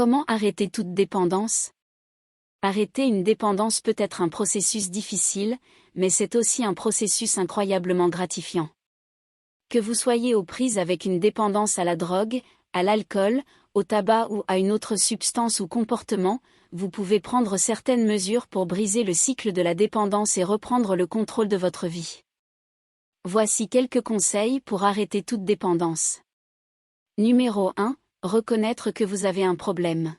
Comment arrêter toute dépendance? Arrêter une dépendance peut être un processus difficile, mais c'est aussi un processus incroyablement gratifiant. Que vous soyez aux prises avec une dépendance à la drogue, à l'alcool, au tabac ou à une autre substance ou comportement, vous pouvez prendre certaines mesures pour briser le cycle de la dépendance et reprendre le contrôle de votre vie. Voici quelques conseils pour arrêter toute dépendance. Numéro 1. Reconnaître que vous avez un problème.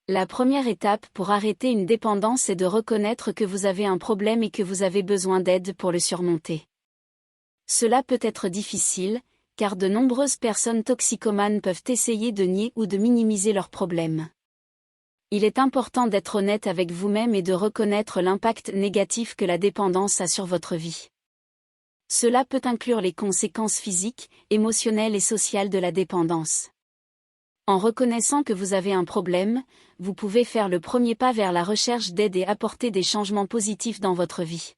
La première étape pour arrêter une dépendance est de reconnaître que vous avez un problème et que vous avez besoin d'aide pour le surmonter. Cela peut être difficile, car de nombreuses personnes toxicomanes peuvent essayer de nier ou de minimiser leurs problèmes. Il est important d'être honnête avec vous-même et de reconnaître l'impact négatif que la dépendance a sur votre vie. Cela peut inclure les conséquences physiques, émotionnelles et sociales de la dépendance. En reconnaissant que vous avez un problème, vous pouvez faire le premier pas vers la recherche d'aide et apporter des changements positifs dans votre vie.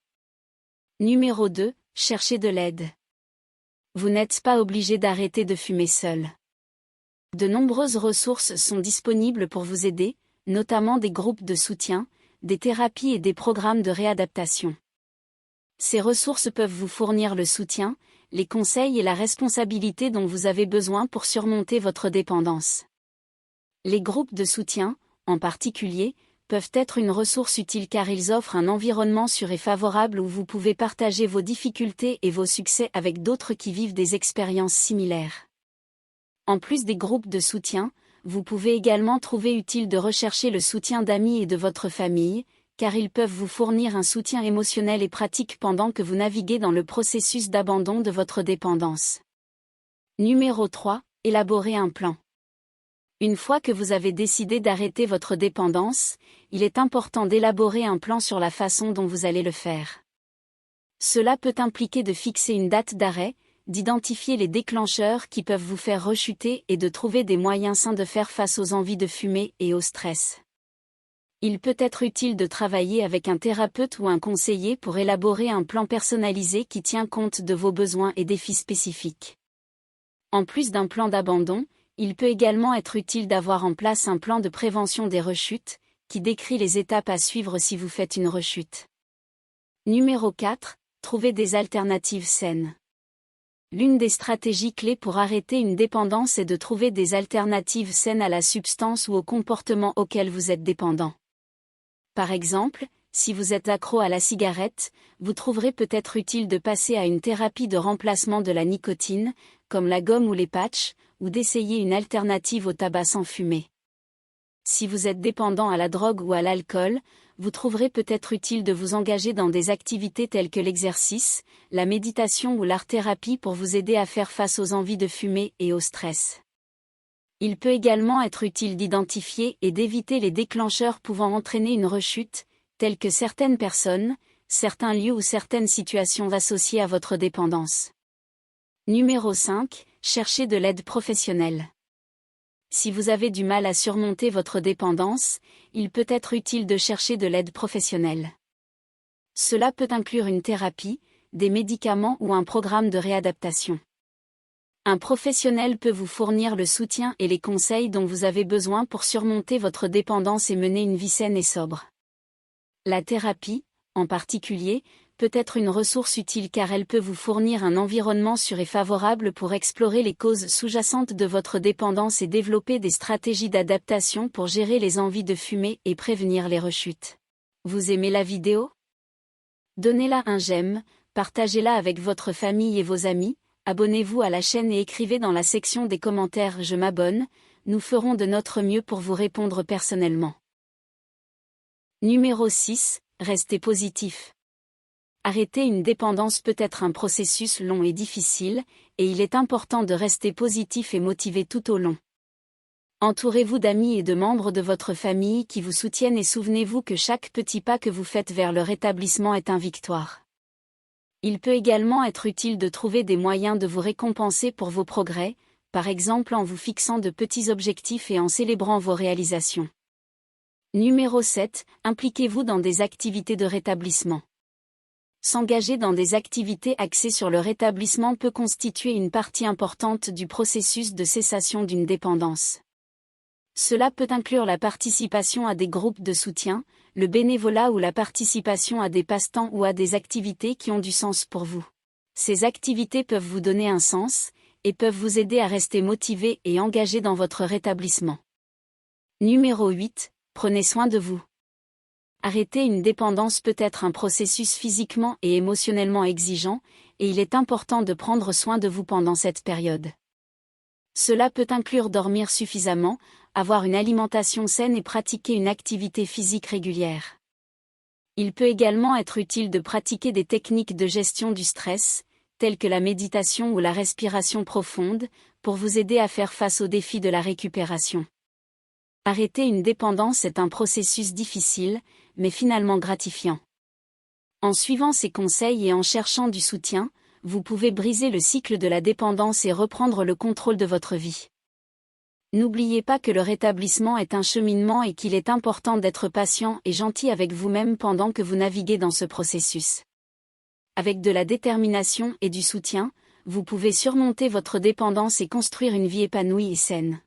Numéro 2. Cherchez de l'aide. Vous n'êtes pas obligé d'arrêter de fumer seul. De nombreuses ressources sont disponibles pour vous aider, notamment des groupes de soutien, des thérapies et des programmes de réadaptation. Ces ressources peuvent vous fournir le soutien, les conseils et la responsabilité dont vous avez besoin pour surmonter votre dépendance. Les groupes de soutien, en particulier, peuvent être une ressource utile car ils offrent un environnement sûr et favorable où vous pouvez partager vos difficultés et vos succès avec d'autres qui vivent des expériences similaires. En plus des groupes de soutien, vous pouvez également trouver utile de rechercher le soutien d'amis et de votre famille, car ils peuvent vous fournir un soutien émotionnel et pratique pendant que vous naviguez dans le processus d'abandon de votre dépendance. Numéro 3. Élaborer un plan. Une fois que vous avez décidé d'arrêter votre dépendance, il est important d'élaborer un plan sur la façon dont vous allez le faire. Cela peut impliquer de fixer une date d'arrêt, d'identifier les déclencheurs qui peuvent vous faire rechuter et de trouver des moyens sains de faire face aux envies de fumer et au stress. Il peut être utile de travailler avec un thérapeute ou un conseiller pour élaborer un plan personnalisé qui tient compte de vos besoins et défis spécifiques. En plus d'un plan d'abandon, il peut également être utile d'avoir en place un plan de prévention des rechutes, qui décrit les étapes à suivre si vous faites une rechute. Numéro 4. Trouver des alternatives saines. L'une des stratégies clés pour arrêter une dépendance est de trouver des alternatives saines à la substance ou au comportement auquel vous êtes dépendant. Par exemple, si vous êtes accro à la cigarette, vous trouverez peut-être utile de passer à une thérapie de remplacement de la nicotine, comme la gomme ou les patchs, ou d'essayer une alternative au tabac sans fumer. Si vous êtes dépendant à la drogue ou à l'alcool, vous trouverez peut-être utile de vous engager dans des activités telles que l'exercice, la méditation ou l'art-thérapie pour vous aider à faire face aux envies de fumer et au stress. Il peut également être utile d'identifier et d'éviter les déclencheurs pouvant entraîner une rechute, tels que certaines personnes, certains lieux ou certaines situations associées à votre dépendance. Numéro 5. Cherchez de l'aide professionnelle. Si vous avez du mal à surmonter votre dépendance, il peut être utile de chercher de l'aide professionnelle. Cela peut inclure une thérapie, des médicaments ou un programme de réadaptation. Un professionnel peut vous fournir le soutien et les conseils dont vous avez besoin pour surmonter votre dépendance et mener une vie saine et sobre. La thérapie, en particulier, peut être une ressource utile car elle peut vous fournir un environnement sûr et favorable pour explorer les causes sous-jacentes de votre dépendance et développer des stratégies d'adaptation pour gérer les envies de fumer et prévenir les rechutes. Vous aimez la vidéo? Donnez-la un j'aime, partagez-la avec votre famille et vos amis, abonnez-vous à la chaîne et écrivez dans la section des commentaires « Je m'abonne », nous ferons de notre mieux pour vous répondre personnellement. Numéro 6. Restez positif. Arrêter une dépendance peut être un processus long et difficile, et il est important de rester positif et motivé tout au long. Entourez-vous d'amis et de membres de votre famille qui vous soutiennent et souvenez-vous que chaque petit pas que vous faites vers le rétablissement est une victoire. Il peut également être utile de trouver des moyens de vous récompenser pour vos progrès, par exemple en vous fixant de petits objectifs et en célébrant vos réalisations. Numéro 7. Impliquez-vous dans des activités de rétablissement. S'engager dans des activités axées sur le rétablissement peut constituer une partie importante du processus de cessation d'une dépendance. Cela peut inclure la participation à des groupes de soutien, le bénévolat ou la participation à des passe-temps ou à des activités qui ont du sens pour vous. Ces activités peuvent vous donner un sens, et peuvent vous aider à rester motivé et engagé dans votre rétablissement. Numéro 8. Prenez soin de vous. Arrêter une dépendance peut être un processus physiquement et émotionnellement exigeant, et il est important de prendre soin de vous pendant cette période. Cela peut inclure dormir suffisamment, avoir une alimentation saine et pratiquer une activité physique régulière. Il peut également être utile de pratiquer des techniques de gestion du stress, telles que la méditation ou la respiration profonde, pour vous aider à faire face aux défis de la récupération. Arrêter une dépendance est un processus difficile, mais finalement gratifiant. En suivant ces conseils et en cherchant du soutien, vous pouvez briser le cycle de la dépendance et reprendre le contrôle de votre vie. N'oubliez pas que le rétablissement est un cheminement et qu'il est important d'être patient et gentil avec vous-même pendant que vous naviguez dans ce processus. Avec de la détermination et du soutien, vous pouvez surmonter votre dépendance et construire une vie épanouie et saine.